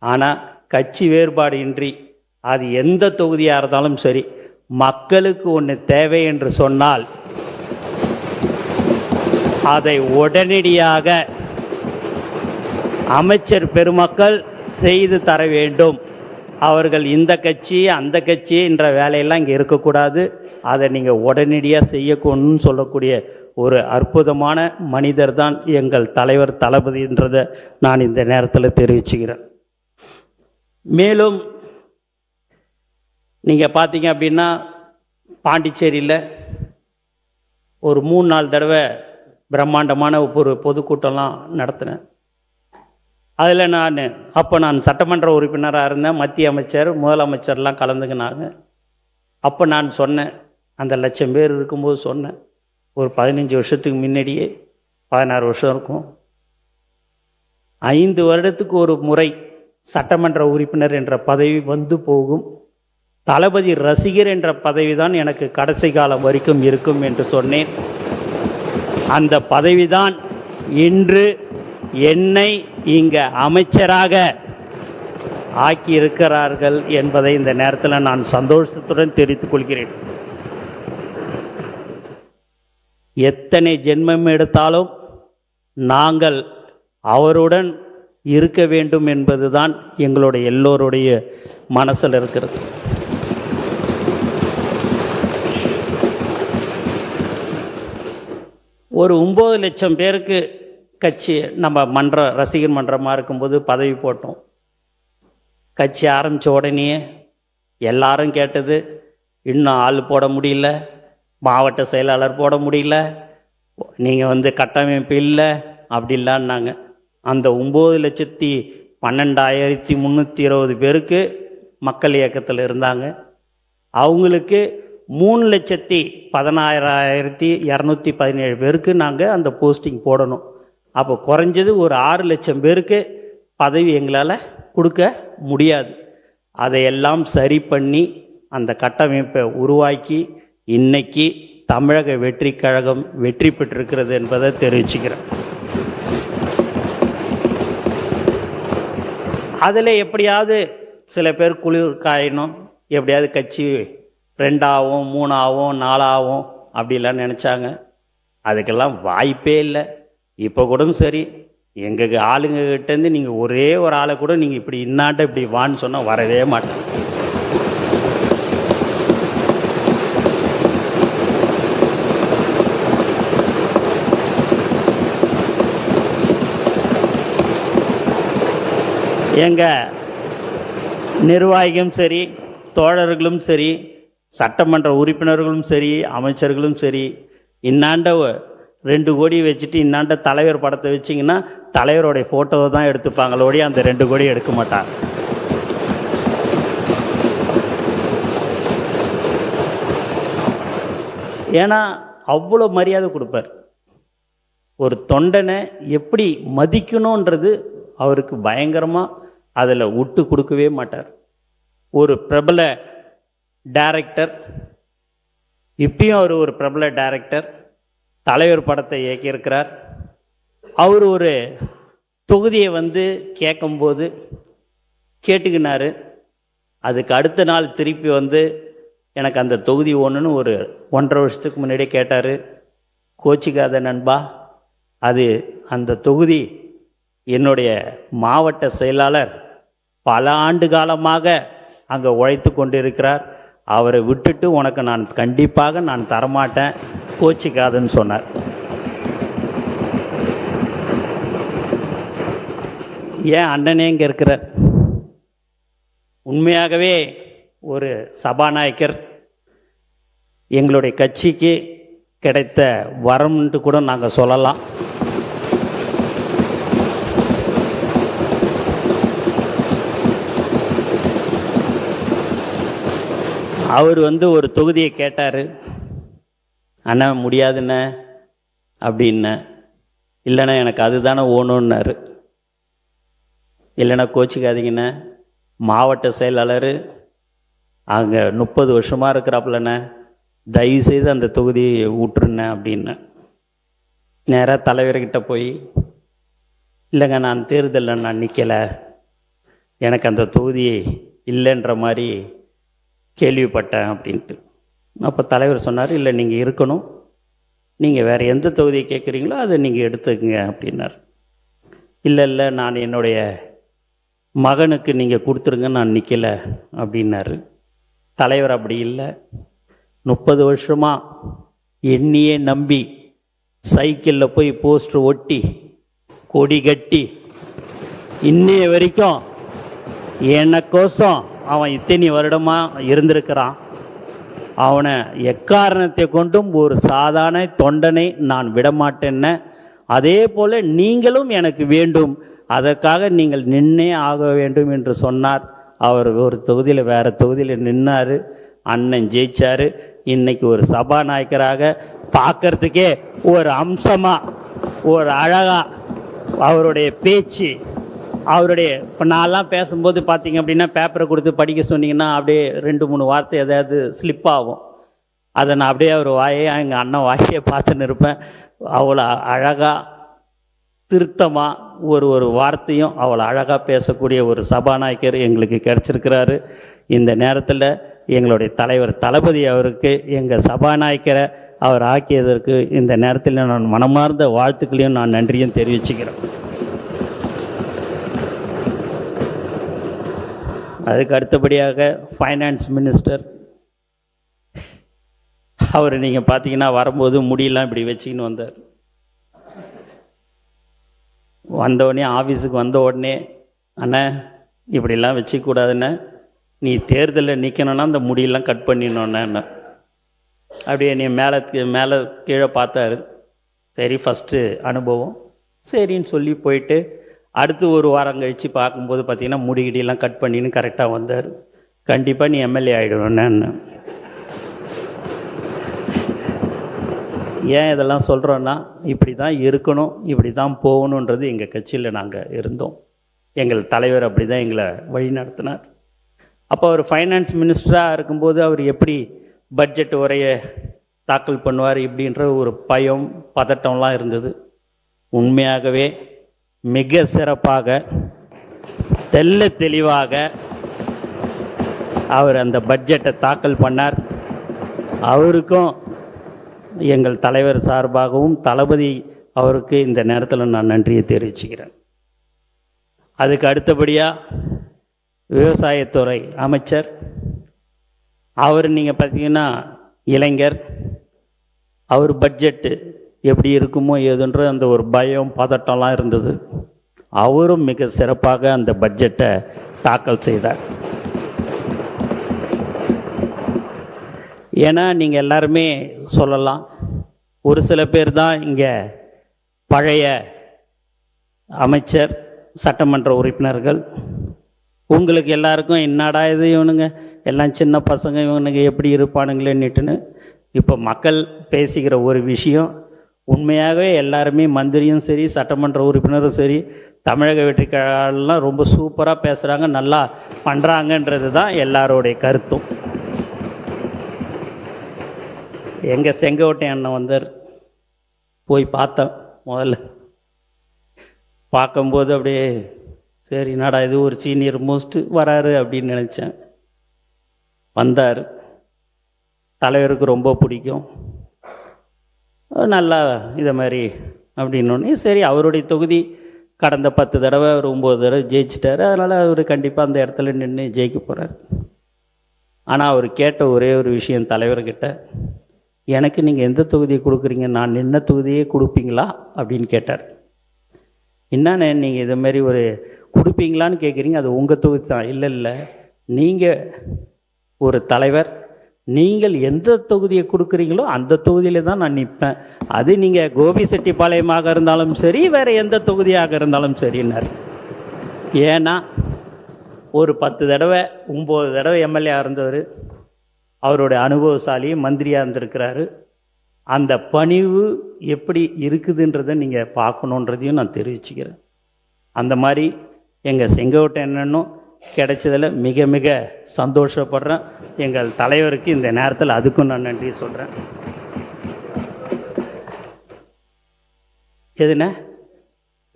ஆனால் கட்சி வேறுபாடு இன்றி அது எந்த தொகுதியாக இருந்தாலும் சரி, மக்களுக்கு ஒன்று தேவை என்று சொன்னால் அதை உடனடியாக அமைச்சர் பெருமக்கள் செய்து தர வேண்டும். அவர்கள் இந்த கட்சி அந்த கட்சி என்ற வேலையெல்லாம் இங்கே இருக்கக்கூடாது, அதை நீங்கள் உடனடியாக செய்யணும்னு சொல்லக்கூடிய ஒரு அற்புதமான மனிதர் தான் எங்கள் தலைவர் தளபதின்றதை நான் இந்த நேரத்தில் தெரிவிச்சுக்கிறேன். மேலும் நீங்கள் பார்த்தீங்க அப்படின்னா, பாண்டிச்சேரியில் ஒரு 3-4 தடவை பிரம்மாண்டமான ஒரு பொதுக்கூட்டம்லாம் நடத்தினேன். அதில் நான் சட்டமன்ற உறுப்பினராக இருந்தேன். மத்திய அமைச்சர், முதலமைச்சர்லாம் கலந்துக்கினாங்க. அப்போ நான் சொன்னேன், அந்த 1,00,000 பேர் இருக்கும்போது சொன்னேன், ஒரு 15 வருஷத்துக்கு முன்னாடியே, 16 வருஷம் இருக்கும், 5 வருடத்துக்கு ஒரு முறை சட்டமன்ற உறுப்பினர் என்ற பதவி வந்து போகும், தளபதி ரசிகர் என்ற பதவி தான் எனக்கு கடைசி காலம் வரைக்கும் இருக்கும் என்று சொன்னேன். அந்த பதவிதான் இன்று என்னை இங்கே அமைச்சராக ஆக்கியிருக்கிறார்கள் என்பதை இந்த நேரத்தில் நான் சந்தோஷத்துடன் தெரிவித்துக் கொள்கிறேன். எத்தனை ஜென்மம் எடுத்தாலும் நாங்கள் அவருடன் இருக்க வேண்டும் என்பதுதான் எங்களுடைய எல்லோருடைய மனசில் இருக்கிறது. ஒரு 9 லட்சம் பேருக்கு கட்சி நம்ம ரசிகர் மன்றமாக இருக்கும்போது பதவி போட்டோம். கட்சி ஆரம்பித்த உடனே எல்லாரும் கேட்டது, இன்னும் ஆள் போட முடியல, மாவட்ட செயலாளர் போட முடியல, நீங்கள் கட்டமைப்பு இல்லை அப்படிலான்னாங்க. அந்த 9,12,320 பேருக்கு மக்கள் இயக்கத்தில் இருந்தாங்க. அவங்களுக்கு 3,16,217 பேருக்கு நாங்கள் அந்த போஸ்டிங் போடணும். அப்போ குறைஞ்சது ஒரு 6 லட்சம் பேருக்கு பதவி எங்களால் கொடுக்க முடியாது. அதையெல்லாம் சரி பண்ணி அந்த கட்டமைப்பை உருவாக்கி இன்னைக்கு தமிழக வெற்றி கழகம் வெற்றி பெற்றிருக்கிறது என்பதை தெரிவிச்சுக்கிறேன். அதில் எப்படியாவது சில பேர் குளிர் காயணும், எப்படியாவது கட்சி 2 ஆகும், 3 ஆகும், 4 ஆகும் அப்படிலாம் நினச்சாங்க. அதுக்கெல்லாம் வாய்ப்பே இல்லை. இப்போ கூட சரி, எங்கள் ஆளுங்ககிட்டேருந்து நீங்கள் ஒரே ஒரு ஆளை கூட நீங்கள் இப்படி இன்னாட்ட இப்படி வான்னு சொன்னால் வரவே மாட்டேன். எங்கள் நிர்வாகிகளும் சரி, தோழர்களும் சரி, சட்டமன்ற உறுப்பினர்களும் சரி, அமைச்சர்களும் சரி, இன்னாண்ட 2 கோடி வச்சுட்டு இன்னாண்ட தலைவர் படத்தை வச்சிங்கன்னா தலைவருடைய ஃபோட்டோவை தான் எடுத்துப்பாங்களோடைய அந்த 2 கோடி எடுக்க மாட்டாங்க. ஏன்னா அவ்வளோ மரியாதை கொடுப்பார். ஒரு தொண்டனை எப்படி மதிக்கணுன்றது அவருக்கு பயங்கரமாக அதில் விட்டு கொடுக்கவே மாட்டார். ஒரு பிரபல டைரக்டர், இப்பயும் அவர் ஒரு பிரபல டைரக்டர், தலைவர் படத்தை இயக்கியிருக்கிறார். அவர் ஒரு தொகுதியை கேட்கும்போது கேட்டுக்கினார். அதுக்கு அடுத்த நாள் திருப்பி எனக்கு அந்த தொகுதி ஒன்றுன்னு ஒரு 1.5 வருஷத்துக்கு முன்னாடியே கேட்டார். கோச்சிக்காத நண்பா, அது அந்த தொகுதி என்னுடைய மாவட்ட செயலாளர் பல ஆண்டு காலமாக அங்கே உழைத்து கொண்டிருக்கிறார், அவரை விட்டுட்டு உனக்கு நான் கண்டிப்பாக நான் தரமாட்டேன், கோச்சிக்காதுன்னு சொன்னார். ஏன் அண்ணனே இங்கே இருக்கிறார். உண்மையாகவே ஒரு சபாநாயகர் எங்களுடைய கட்சிக்கு கிடைத்த வரம்ன்ட்டு கூட நாங்கள் சொல்லலாம். அவர் ஒரு தொகுதியை கேட்டார். அண்ணா முடியாதுண்ணே அப்படின்ன. இல்லைண்ணா எனக்கு அதுதானே ஓணுன்னாரு. இல்லைண்ணா கோச்சிக்காதீங்கண்ணே, மாவட்ட செயலாளர் அங்கே 30 வருஷமாக இருக்கிறாப்புலண்ணே, தயவுசெய்து அந்த தொகுதியை விட்டுருண்ணே அப்படின்னு. நேராக தலைவர்கிட்ட போய், இல்லைங்க நான் தேர்தலில் நான் நிற்கலை, எனக்கு அந்த தொகுதி இல்லைன்ற மாதிரி கேள்விப்பட்டேன் அப்படின்ட்டு. அப்போ தலைவர் சொன்னார், இல்லை நீங்கள் இருக்கணும், நீங்கள் வேறு எந்த தொகுதியை கேட்குறீங்களோ அதை நீங்கள் எடுத்துக்கங்க அப்படின்னார். இல்லை நான் என்னுடைய மகனுக்கு நீங்கள் கொடுத்துருங்க, நான் நிற்கலை அப்படின்னாரு. தலைவர் அப்படி இல்லை, 30 வருஷமாக என்னையே நம்பி சைக்கிளில் போய் போஸ்டர் ஒட்டி கொடி கட்டி இன்னைய வரைக்கும் எனக்கோசம் அவன் இத்தனை வருடமாக இருந்திருக்கிறான். அவனை எக்காரணத்தை கொண்டும் ஒரு சாதாரண தொண்டனை நான் விடமாட்டேன்ன. அதே போல் நீங்களும் எனக்கு வேண்டும், அதற்காக நீங்கள் நின்னே ஆக வேண்டும் என்று சொன்னார். அவர் ஒரு தொகுதியில் வேறு தொகுதியில் நின்னார், அண்ணன் ஜெயிச்சார். இன்னைக்கு ஒரு சபாநாயகராக பார்க்கறதுக்கே ஒரு அம்சமாக, ஒரு அழகாக அவருடைய பேச்சு, அவருடைய இப்போ நான்லாம் பேசும்போது பார்த்தீங்க அப்படின்னா பேப்பரை கொடுத்து படிக்க சொன்னீங்கன்னா அப்படியே 2-3 வார்த்தை எதாவது ஸ்லிப் ஆகும். அதை நான் அப்படியே அவர் வாயே, எங்கள் அண்ணன் வாயை பார்த்துன்னு இருப்பேன். அவ்வளோ அழகாக திருத்தமாக ஒரு வார்த்தையும் அவ்வளோ அழகாக பேசக்கூடிய ஒரு சபாநாயகர் எங்களுக்கு கிடச்சிருக்கிறாரு. இந்த நேரத்தில் எங்களுடைய தலைவர் தளபதி அவருக்கு எங்கள் சபாநாயகரை அவர் ஆக்கியதற்கு இந்த நேரத்தில் நான் மனமார்ந்த வாழ்த்துக்களையும் நான் நன்றியும் தெரிவிச்சுக்கிறேன். அதுக்கு அடுத்தபடியாக ஃபைனான்ஸ் மினிஸ்டர் அவர் நீங்கள் பார்த்தீங்கன்னா வரும்போது முடியெல்லாம் இப்படி வச்சுக்கின்னு வந்தார். வந்தவுடனே ஆஃபீஸுக்கு வந்த உடனே, அண்ணா இப்படிலாம் வச்சுக்கூடாதுண்ணே, நீ தேர்தலில் நிற்கணுன்னா அந்த முடியெல்லாம் கட் பண்ணிடணுண்ணே. அப்படியே நீ மேலே கீழே பார்த்தாரு. சரி, ஃபஸ்ட்டு அனுபவம் சரின்னு சொல்லி போயிட்டு அடுத்து ஒரு வாரம் கழித்து பார்க்கும்போது பார்த்தீங்கன்னா முடிகிடியெல்லாம் கட் பண்ணின்னு கரெக்டாக வந்தார். கண்டிப்பாக நீ எம்எல்ஏ ஆகிடுவேன்னு. ஏன் இதெல்லாம் சொல்கிறோன்னா, இப்படி தான் இருக்கணும், இப்படி தான் போகணுன்றது எங்கள் கட்சியில் நாங்கள் இருந்தோம். எங்கள் தலைவர் அப்படி தான் எங்களை வழி நடத்தினார். அப்போ அவர் ஃபைனான்ஸ் மினிஸ்டராக இருக்கும்போது அவர் எப்படி பட்ஜெட் உரையை தாக்கல் பண்ணுவார் இப்படின்ற ஒரு பயம் பதட்டம்லாம் இருந்தது. உண்மையாகவே மிக சிறப்பாக தெல்ல தெளிவாக அவர் அந்த பட்ஜெட்டை தாக்கல் பண்ணார். அவருக்கும் எங்கள் தலைவர் சார்பாகவும் தளபதி அவருக்கு இந்த நேரத்தில் நான் நன்றியை தெரிவிச்சுக்கிறேன். அதுக்கு அடுத்தபடியாக விவசாயத்துறை அமைச்சர் அவர் நீங்கள் பார்த்தீங்கன்னா இளைஞர், அவர் பட்ஜெட்டு எப்படி இருக்குமோ ஏதுன்ற அந்த ஒரு பயம் பதட்டம்லாம் இருந்தது. அவரும் மிக சிறப்பாக அந்த பட்ஜெட்டை தாக்கல் செய்தார். ஏன்னா நீங்கள் எல்லாருமே சொல்லலாம், ஒரு சில பேர் தான் இங்கே பழைய அமைச்சர் சட்டமன்ற உறுப்பினர்கள். உங்களுக்கு எல்லாருக்கும் என்னடா இது இவனுங்க எல்லாம் சின்ன பசங்க, இவனுங்க எப்படி இருப்பானுங்களேன்னுட்டுன்னு இப்போ மக்கள் பேசிக்கிற ஒரு விஷயம், உண்மையாகவே எல்லாருமே மந்திரியும் சரி சட்டமன்ற உறுப்பினரும் சரி தமிழக வெற்றிக் கழகம்லாம் ரொம்ப சூப்பராக பேசுகிறாங்க, நல்லா பண்ணுறாங்கன்றது தான் எல்லாரோடைய கருத்தும். எங்கள் செங்கோட்டை அண்ணன் வந்தார், போய் பார்த்தேன். முதல்ல பார்க்கும்போது அப்படியே சரி என்னடா இது ஒரு சீனியர் மோஸ்ட்டு வராரு அப்படின்னு நினச்சேன். வந்தார், தலைவருக்கு ரொம்ப பிடிக்கும், நல்லா இதை மாதிரி அப்படின்னோடனே சரி அவருடைய தொகுதி கடந்த 10 தடவை ஒரு 9 தடவை ஜெயிச்சிட்டாரு, அதனால் அவர் கண்டிப்பாக அந்த இடத்துல நின்று ஜெயிக்க போகிறார். ஆனால் அவர் கேட்ட ஒரே ஒரு விஷயம் தலைவர்கிட்ட, எனக்கு நீங்கள் எந்த தொகுதியை கொடுக்குறீங்க, நான் நின்ன தொகுதியே கொடுப்பீங்களா அப்படின்னு கேட்டார். என்னண்ணே நீங்கள் இதுமாரி ஒரு கொடுப்பீங்களான்னு கேட்குறீங்க, அது உங்கள் தொகுதி தான். இல்லை நீங்கள் ஒரு தலைவர், நீங்கள் எந்த தொகுதியை கொடுக்குறீங்களோ அந்த தொகுதியில் தான் நான் நிற்பேன். அது நீங்கள் கோபிச்செட்டிப்பாளையமாக இருந்தாலும் சரி வேறு எந்த தொகுதியாக இருந்தாலும் சரின்னார். ஏன்னா ஒரு 10 தடவை 9 தடவை எம்எல்ஏ இருந்தவர், அவருடைய அனுபவசாலி மந்திரியாக இருந்திருக்கிறாரு. அந்த பணிவு எப்படி இருக்குதுன்றதை நீங்கள் பார்க்கணுன்றதையும் நான் தெரிவிச்சுக்கிறேன். அந்த மாதிரி எங்கள் செங்கோட்டை அண்ணனும் கிடைச்சதில் மிக மிக சந்தோஷப்படுறேன். எங்கள் தலைவருக்கு இந்த நேரத்தில் அதுக்கும் நான் நன்றி சொல்கிறேன். எதுண்ணே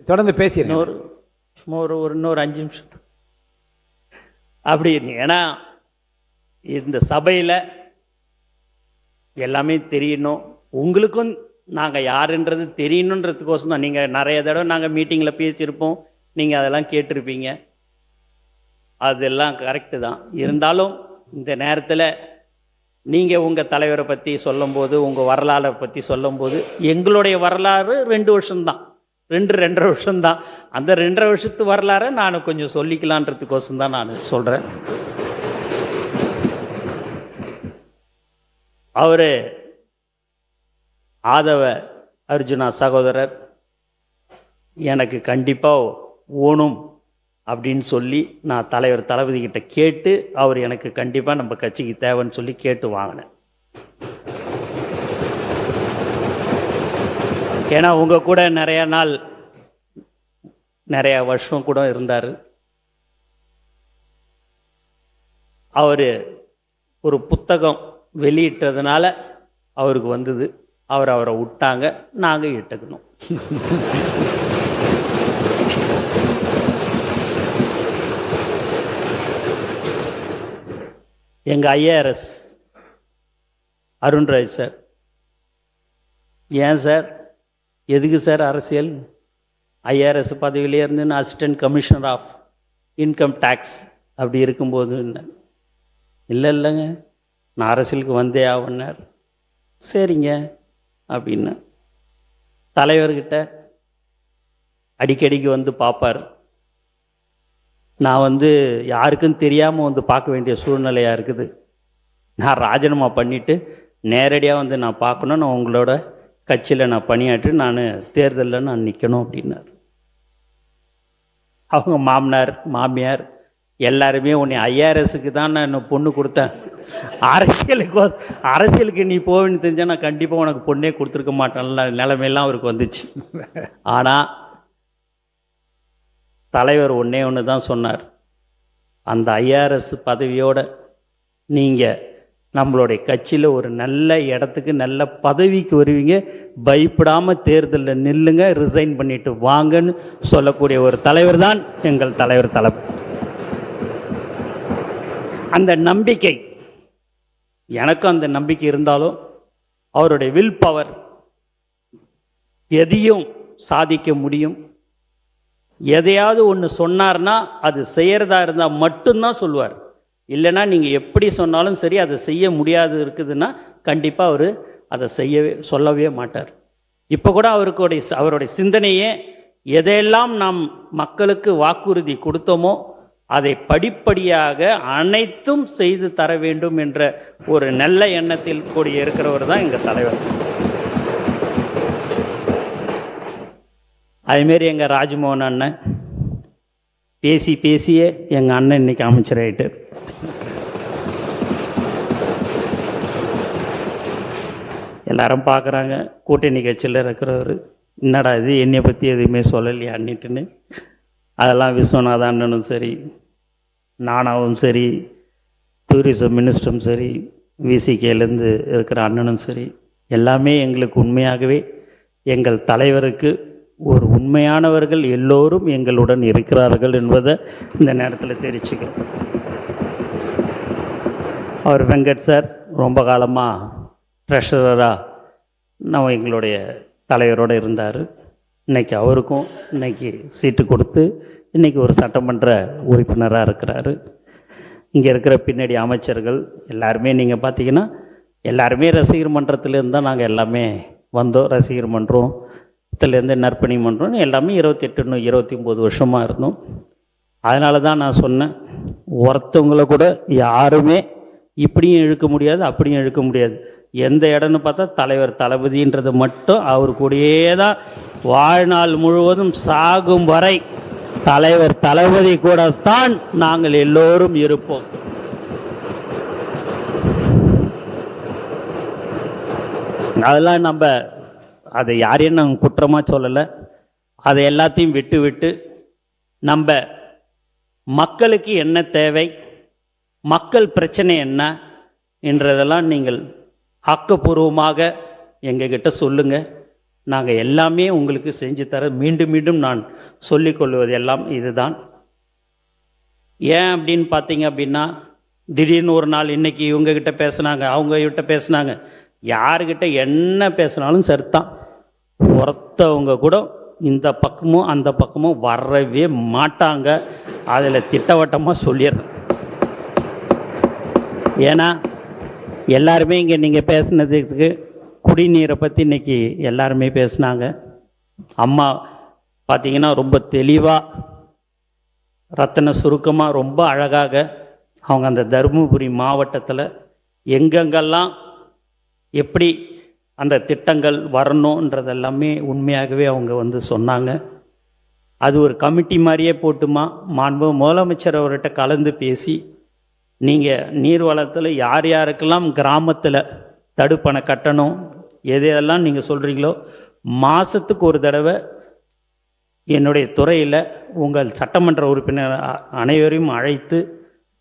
தொடர்ந்து பேசிடுறேன். இன்னொரு 5 நிமிஷம் அப்படி. ஏன்னா இந்த சபையில் எல்லாமே தெரியணும், உங்களுக்கும் நாங்கள் யாருன்றது தெரியணுன்றதுக்கோசம் தான். நீங்கள் நிறைய தடவை நாங்கள் மீட்டிங்கில் பேசியிருப்போம், நீங்கள் அதெல்லாம் கேட்டிருப்பீங்க, அதெல்லாம் கரெக்டு தான். இருந்தாலும் இந்த நேரத்தில் நீங்கள் உங்கள் தலைவரை பற்றி சொல்லும்போது, உங்கள் வரலாறை பற்றி சொல்லும்போது, எங்களுடைய வரலாறு 2 வருஷம்தான், 2.5 வருஷம்தான். அந்த 2.5 வருஷத்து வரலாறை நான் கொஞ்சம் சொல்லிக்கலான்றதுக்கோசம் தான் நான் சொல்கிறேன். அவர் ஆதவ அர்ஜுனா சகோதரர் எனக்கு கண்டிப்பாக ஓணும் அப்படின்னு சொல்லி நான் தலைவர் தளபதி கிட்ட கேட்டு அவர் எனக்கு கண்டிப்பாக நம்ம கட்சிக்கு தேவைன்னு சொல்லி கேட்டு வாங்கினேன். ஏன்னா உங்கள் கூட நிறைய நாள் நிறைய வருஷம் கூட இருந்தார். அவர் ஒரு புத்தகம் வெளியிட்டதுனால அவருக்கு வந்தது. அவரை விட்டாங்க, நாங்கள் இட்டுக்கணும். எங்கள் ஐஏஆர்எஸ் அருண்ராஜ் சார், ஏன் சார் எதுக்கு சார் அரசியல்? ஐஆர்எஸ் பதவியிலே இருந்து நான் assistant commissioner of income tax அப்படி இருக்கும்போது இல்லைங்க நான் அரசியலுக்கு வந்தே ஆகுனார். சரிங்க அப்படின்னு தலைவர்கிட்ட அடிக்கடிக்கு வந்து பார்ப்பார். நான் யாருக்கும் தெரியாமல் பார்க்க வேண்டிய சூழ்நிலையாக இருக்குது. நான் ராஜினாமா பண்ணிவிட்டு நேரடியாக நான் பார்க்கணும், நான் உங்களோட கட்சியில் நான் பணியாற்றி நான் தேர்தலில் நான் நிற்கணும் அப்படின்னார். அவங்க மாமனார் மாமியார் எல்லாருமே உன்னை ஐஆர்எஸ்க்கு தான் நான் பொண்ணு கொடுத்தேன், அரசியலுக்கு நீ போவேன்னு தெரிஞ்சால் நான் கண்டிப்பாக உனக்கு பொண்ணே கொடுத்துருக்க மாட்டேன்ல நிலைமையெல்லாம் அவருக்கு வந்துச்சு. ஆனால் தலைவர் ஒன்று தான் சொன்னார், அந்த ஐஆர்எஸ் பதவியோட நீங்கள் நம்மளுடைய கட்சியில் ஒரு நல்ல இடத்துக்கு நல்ல பதவிக்கு வருவீங்க, பயப்படாமல் தேர்தலில் நில்லுங்க, ரிசைன் பண்ணிட்டு வாங்கன்னு சொல்லக்கூடிய ஒரு தலைவர் தான் எங்கள் தலைவர் தளபதி. அந்த நம்பிக்கை எனக்கும் அந்த நம்பிக்கை இருந்தாலும் அவருடைய வில் பவர், எதையும் சாதிக்க முடியும். எதையாவது ஒன்று சொன்னார்னா அது செய்கிறதா இருந்தால் மட்டும்தான் சொல்லுவார். இல்லைன்னா நீங்கள் எப்படி சொன்னாலும் சரி அதை செய்ய முடியாது இருக்குதுன்னா கண்டிப்பாக அவர் அதை சொல்லவே மாட்டார். இப்போ கூட அவருடைய சிந்தனையே எதையெல்லாம் நாம் மக்களுக்கு வாக்குறுதி கொடுத்தோமோ அதை படிப்படியாக அனைத்தும் செய்து தர வேண்டும் என்ற ஒரு நல்ல எண்ணத்தில் கூடிய இருக்கிறவர் தான் எங்கள் தலைவர். அதுமாரி எங்கள் ராஜ்மோகன் அண்ணன் பேசியே எங்கள் அண்ணன் இன்னைக்கு அமைச்சராயிட்டு. எல்லாரும் பார்க்குறாங்க கூட்டணி கட்சியில் இருக்கிறவர், என்னடா இது என்னை பற்றி எதுவுமே சொல்லலையா அன்னிட்டுன்னு. அதெல்லாம் விஸ்வநாத அண்ணனும் சரி, நானாவும் சரி, டூரிசம் மினிஸ்டரும் சரி, விசிகேலேருந்து இருக்கிற அண்ணனும் சரி, எல்லாமே எங்களுக்கு உண்மையாகவே எங்கள் தலைவருக்கு ஒரு உண்மையானவர்கள் எல்லோரும் எங்களுடன் இருக்கிறார்கள் என்பதை இந்த நேரத்தில் தெரிவிச்சுக்கிறோம். அவர் வெங்கட் சார் ரொம்ப காலமாக ட்ரெஷரராக நம்ம எங்களுடைய தலைவரோடு இருந்தார். இன்றைக்கி அவருக்கும் இன்றைக்கி சீட்டு கொடுத்து இன்றைக்கி ஒரு சட்டமன்ற உறுப்பினராக இருக்கிறாரு. இங்கே இருக்கிற பின்னாடி அமைச்சர்கள் எல்லாருமே நீங்கள் பார்த்தீங்கன்னா எல்லாருமே ரசிகர் மன்றத்திலேருந்து தான் நாங்கள் எல்லாமே வந்தோம். ரசிகர் மன்றத்துலேருந்து நற்பணி மன்றம் எல்லாமே 28-29 வருஷமாக இருந்தோம். அதனால தான் நான் சொன்னேன், ஒருத்தவங்களை கூட யாருமே இப்படியும் இழுக்க முடியாது அப்படியும் இழுக்க முடியாது. எந்த இடம்னு பார்த்தா தலைவர் தளபதின்றது மட்டும் அவர் கூடயே தான் வாழ்நாள் முழுவதும் சாகும் வரை தலைவர் தளபதி கூட தான் நாங்கள் எல்லோரும் இருப்போம். அதெல்லாம் நம்ம அதை யாரையும் நாங்கள் குற்றமாக சொல்லலை. அதை எல்லாத்தையும் விட்டு நம்ம மக்களுக்கு என்ன தேவை, மக்கள் பிரச்சனை என்ன என்றதெல்லாம் நீங்கள் ஆக்கப்பூர்வமாக எங்ககிட்ட சொல்லுங்கள். நாங்கள் எல்லாமே உங்களுக்கு செஞ்சு தர மீண்டும் நான் சொல்லிக்கொள்வது எல்லாம் இதுதான். ஏன் அப்படின்னு பார்த்தீங்க அப்படின்னா, திடீர்னு ஒரு நாள் இன்றைக்கி இவங்ககிட்ட பேசுனாங்க, அவங்ககிட்ட பேசுனாங்க, யாருக்கிட்ட என்ன பேசினாலும் சரிதான், ஒருத்தவங்க கூட இந்த பக்கமும் அந்த பக்கமும் வரவே மாட்டாங்க. அதில் திட்டவட்டமாக சொல்லிடுறேன். ஏன்னா எல்லாருமே இங்கே நீங்கள் பேசுனதுக்கு குடிநீரை பற்றி இன்றைக்கி எல்லாருமே பேசுனாங்க. அம்மா பார்த்திங்கன்னா ரொம்ப தெளிவாக ரத்தன சுருக்கமாக ரொம்ப அழகாக அவங்க அந்த தருமபுரி மாவட்டத்தில் எங்கெங்கெல்லாம் எப்படி அந்த திட்டங்கள் வரணுன்றதெல்லாமே உண்மையாகவே அவங்க வந்து சொன்னாங்க. அது ஒரு கமிட்டி மாதிரியே போட்டுமா மாண்பு முதலமைச்சர் அவர்கிட்ட கலந்து பேசி, நீங்கள் நீர்வளத்தில் யார் யாருக்கெல்லாம் கிராமத்தில் தடுப்பணை கட்டணும், எதையெல்லாம் நீங்கள் சொல்கிறீங்களோ மாதத்துக்கு ஒரு தடவை என்னுடைய துறையில் உங்கள் சட்டமன்ற உறுப்பினர் அனைவரையும் அழைத்து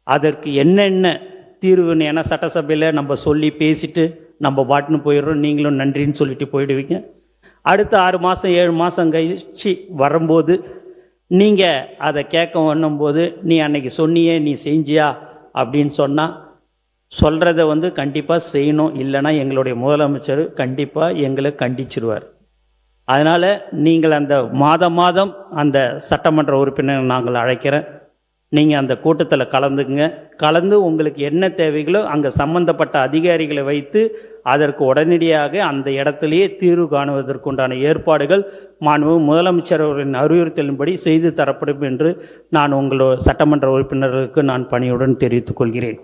அதற்கு என்னென்ன தீர்வுன்னு, ஏன்னா சட்டசபையில் நம்ம சொல்லி பேசிட்டு நம்ம பாட்டுன்னு போயிடுறோம், நீங்களும் நன்றின்னு சொல்லிட்டு போயிடுவீங்க. அடுத்த 6 மாதம் 7 மாதம் கழிச்சு வரும்போது நீங்கள் அதை கேட்க வரும்போது, நீ அன்னைக்கு சொன்னியே நீ செஞ்சியா அப்படின்னு சொன்னால், சொல்கிறத வந்து கண்டிப்பாக செய்யணும், இல்லைன்னா எங்களுடைய முதலமைச்சர் கண்டிப்பாக எங்களை கண்டிச்சிருவார். அதனால் நீங்கள் அந்த மாதம் அந்த சட்டமன்ற உறுப்பினர் நாங்கள் அழைக்கிறேன், நீங்கள் அந்த கூட்டத்தில் கலந்துக்குங்க. கலந்து உங்களுக்கு என்ன தேவைகளோ அங்கே சம்பந்தப்பட்ட அதிகாரிகளை வைத்து அதற்கு உடனடியாக அந்த இடத்திலேயே தீர்வு காணுவதற்குண்டான ஏற்பாடுகள் மாண்பு முதலமைச்சர் அவர்களின் அறிவுறுத்தலின்படி செய்து தரப்படும் என்று நான் உங்களோட சட்டமன்ற உறுப்பினர்களுக்கு நான் பணியுடன் தெரிவித்துக் கொள்கிறேன்.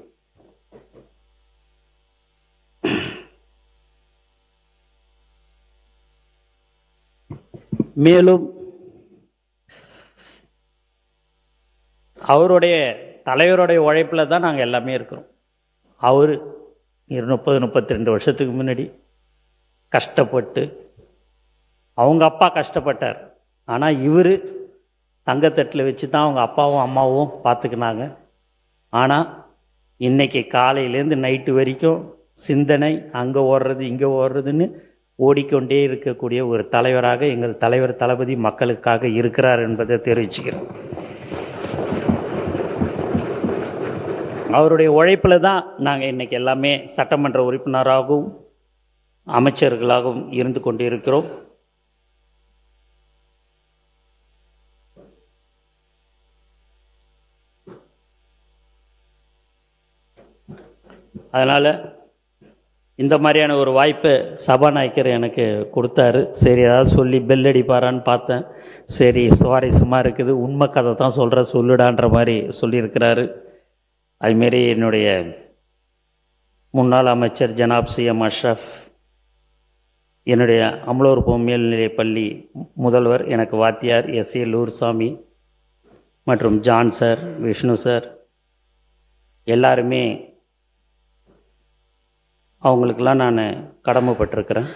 மேலும் அவருடைய தலைவருடைய உழைப்பில் தான் நாங்கள் எல்லாமே இருக்கிறோம். அவர் 30-32 வருஷத்துக்கு முன்னாடி கஷ்டப்பட்டு, அவங்க அப்பா கஷ்டப்பட்டார், ஆனால் இவர் தங்கத்தட்டில் வச்சு தான் அவங்க அப்பாவும் அம்மாவும் பார்த்துக்கினாங்க. ஆனால் இன்றைக்கி காலையிலேருந்து நைட்டு வரைக்கும் சிந்தனை அங்கே ஓடுறது இங்கே ஓடுறதுன்னு ஓடிக்கொண்டே இருக்கக்கூடிய ஒரு தலைவராக எங்கள் தலைவர் தளபதி மக்களுக்காக இருக்கிறார் என்பதை தெரிவிச்சுக்கிறேன். அவருடைய உழைப்பில் தான் நாங்கள் இன்றைக்கி எல்லாமே சட்டமன்ற உறுப்பினராகவும் அமைச்சர்களாகவும் இருந்து கொண்டு இருக்கிறோம். அதனால் இந்த மாதிரியான ஒரு வாய்ப்பை சபாநாயகர் எனக்கு கொடுத்தாரு. சரி, ஏதாவது சொல்லி பெல் அடிப்பாரான்னு பார்த்தேன். சரி, சுவாரஸ்யமாக இருக்குது, உண்மை கதை தான் சொல்கிற, சொல்லுடான்ற மாதிரி சொல்லியிருக்கிறாரு. அதுமாரி என்னுடைய முன்னாள் அமைச்சர் ஜனாப் சிஎம் அஷ்ரஃப், என்னுடைய அமலோர் மேல்நிலைப் பள்ளி முதல்வர், எனக்கு வாத்தியார் எஸ்ஏ லூர்சாமி மற்றும் ஜான் சார், விஷ்ணு சார், எல்லாருமே அவங்களுக்கெல்லாம் நான் கடமைப்பட்டிருக்கிறேன்.